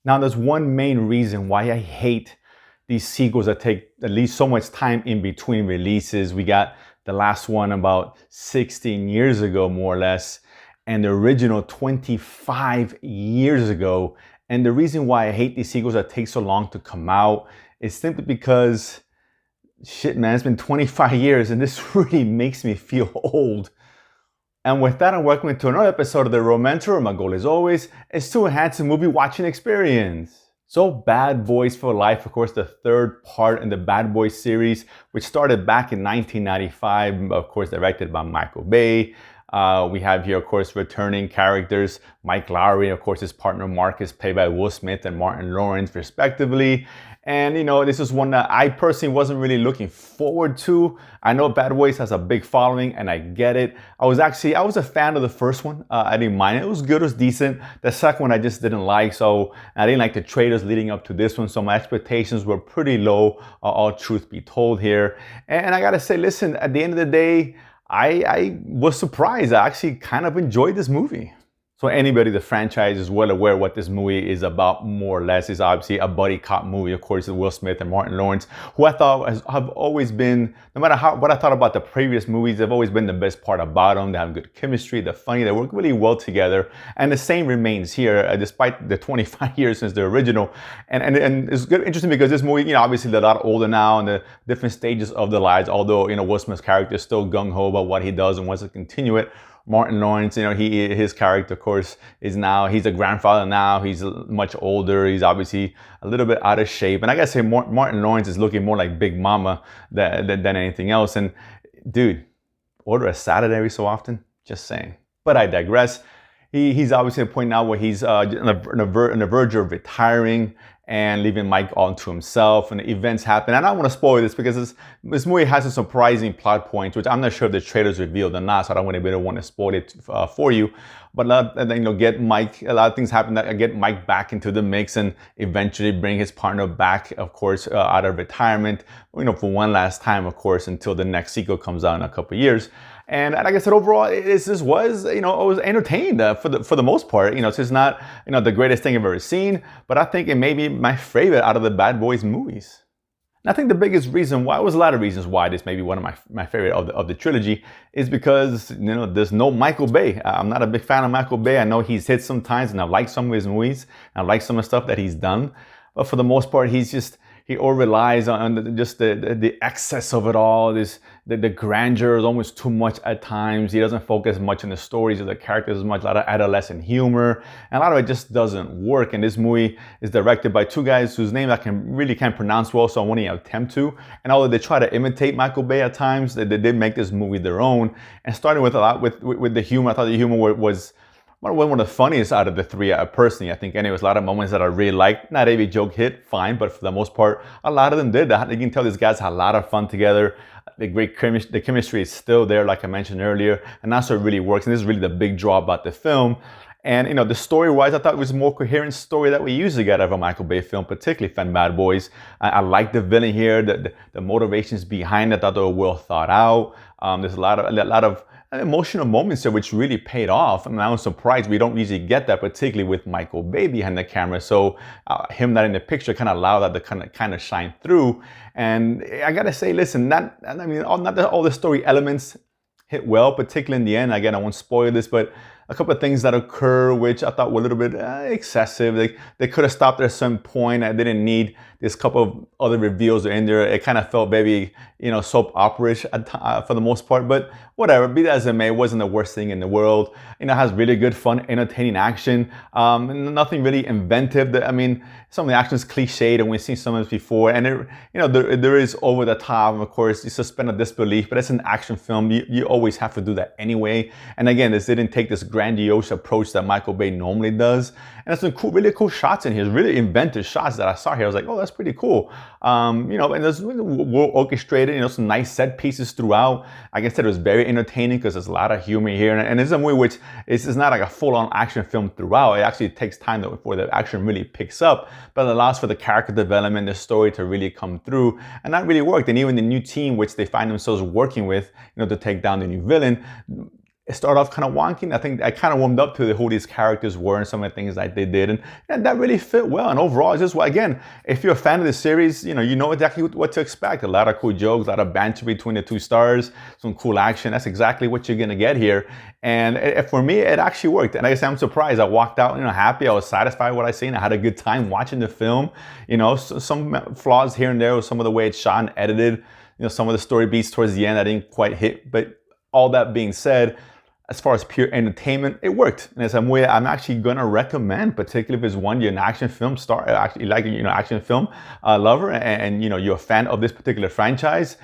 Now, there's one main reason why I hate these sequels that take at least so much time in between releases. We got the last one about 16 years ago, more or less, and the original 25 years ago. And the reason why I hate these sequels that take so long to come out is simply because, shit, man, it's been 25 years and this really makes me feel old. And with that, I'm welcome to another episode of The Romancer. My goal, as always, is to enhance the movie watching experience. So, Bad Boys for Life, of course, the third part in the Bad Boys series, which started back in 1995, of course, directed by Michael Bay. We have here, of course, returning characters. Mike Lowrey, of course, his partner Marcus, played by Will Smith and Martin Lawrence, respectively. And, this is one that I personally wasn't really looking forward to. I know Bad Boys has a big following, and I get it. I was a fan of the first one. I didn't mind it. It was good, it was decent. The second one I just didn't like, so I didn't like the trailers leading up to this one, so my expectations were pretty low, all truth be told here. And I gotta say, listen, at the end of the day, I was surprised. I actually kind of enjoyed this movie. So anybody in the franchise is well aware what this movie is about, more or less. It's obviously a buddy cop movie, of course, with Will Smith and Martin Lawrence, who I thought have always been, no matter what I thought about the previous movies, they've always been the best part about them. They have good chemistry, they're funny, they work really well together. And the same remains here, despite the 25 years since the original. And it's good, interesting because this movie, obviously they're a lot older now and the different stages of their lives, although, Will Smith's character is still gung-ho about what he does and wants to continue it. Martin Lawrence, his character, of course, he's a grandfather now. He's much older. He's obviously a little bit out of shape. And I gotta say, Martin Lawrence is looking more like Big Mama than anything else. And dude, order a salad every so often. Just saying. But I digress. He's obviously at a point now where he's on the verge of retiring and leaving Mike all to himself, and events happen. And I don't want to spoil this because this movie has some surprising plot points, which I'm not sure if the trailers revealed or not, so I don't really want to spoil it for you. But then get Mike, a lot of things happen that get Mike back into the mix and eventually bring his partner back, of course, out of retirement, for one last time, of course, until the next sequel comes out in a couple of years. And like I said, overall, this was, I was entertained for the most part. It's just not, the greatest thing I've ever seen, but I think it may be my favorite out of the Bad Boys movies. And I think the biggest reason why, there's a lot of reasons why this may be one of my favorite of the trilogy, is because, there's no Michael Bay. I'm not a big fan of Michael Bay. I know he's hit sometimes, and I like some of his movies, and I like some of the stuff that he's done. But for the most part, he all relies on the excess of it all. The grandeur is almost too much at times. He doesn't focus much on the stories of the characters as much, a lot of adolescent humor. And a lot of it just doesn't work. And this movie is directed by two guys whose names I can't pronounce well, so I won't even attempt to. And although they try to imitate Michael Bay at times, they did make this movie their own. And starting with a lot with the humor, I thought the humor was one of the funniest out of the three, personally. I think anyways, a lot of moments that I really liked. Not every joke hit, fine, but for the most part, a lot of them did. You can tell these guys had a lot of fun together. The chemistry is still there, like I mentioned earlier, and that's what really works. And this is really the big draw about the film. And the story-wise, I thought it was a more coherent story that we usually get out of a Michael Bay film, particularly from Bad Boys. I like the villain here, the motivations behind it. I thought they were well thought out. There's a lot of emotional moments there which really paid off. I was surprised we don't usually get that, particularly with Michael Bay behind the camera. So him not in the picture kind of allowed that to kind of shine through. And I gotta say, listen, not all the story elements hit well, particularly in the end. Again, I won't spoil this, but a couple of things that occur which I thought were a little bit excessive. They could have stopped at some point. I didn't need this couple of other reveals in there. It kind of felt very, soap opera-ish for the most part. But whatever, be that as it may, it wasn't the worst thing in the world. It has really good, fun, entertaining action. Nothing really inventive. Some of the action is cliched, and we've seen some of this before. And there is over the top. Of course, you suspend a disbelief, but it's an action film. You always have to do that anyway. And again, this didn't take this grandiose approach that Michael Bay normally does. And there's some really cool shots in here. Really inventive shots that I saw here. I was like, oh, that's pretty cool. And there's well orchestrated, some nice set pieces throughout. Like I said, it was very entertaining because there's a lot of humor here. And it's a movie which is not like a full-on action film throughout. It actually takes time before the action really picks up, but it allows for the character development, the story to really come through. And that really worked. And even the new team which they find themselves working with, to take down the new villain, it started off kind of wonky. I think I kind of warmed up to who these characters were and some of the things that they did, and that really fit well. And overall, it's just, well, again, if you're a fan of the series, you know exactly what to expect. A lot of cool jokes, a lot of banter between the two stars, some cool action. That's exactly what you're gonna get here. And for me, it actually worked. And I guess I'm surprised. I walked out, happy. I was satisfied with what I seen. I had a good time watching the film. Some flaws here and there with some of the way it's shot and edited. Some of the story beats towards the end I didn't quite hit. But all that being said, as far as pure entertainment, it worked. And it's a movie I'm actually gonna recommend, particularly if it's one, you're an action film star, actually like action film lover, and you're a fan of this particular franchise.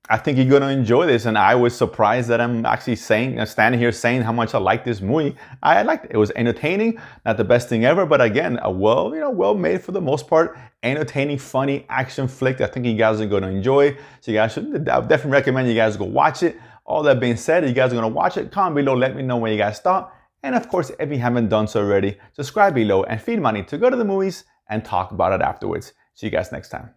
I think you're gonna enjoy this, and I was surprised that I'm actually standing here saying how much I like this movie. I liked it. It was entertaining, not the best thing ever, but again, a well made for the most part, entertaining, funny action flick that I think you guys are gonna enjoy. So you guys should, I would definitely recommend you guys go watch it. All that being said, if you guys are gonna watch it, comment below, let me know where you guys thought. And of course, if you haven't done so already, subscribe below and feed money to go to the movies and talk about it afterwards. See you guys next time.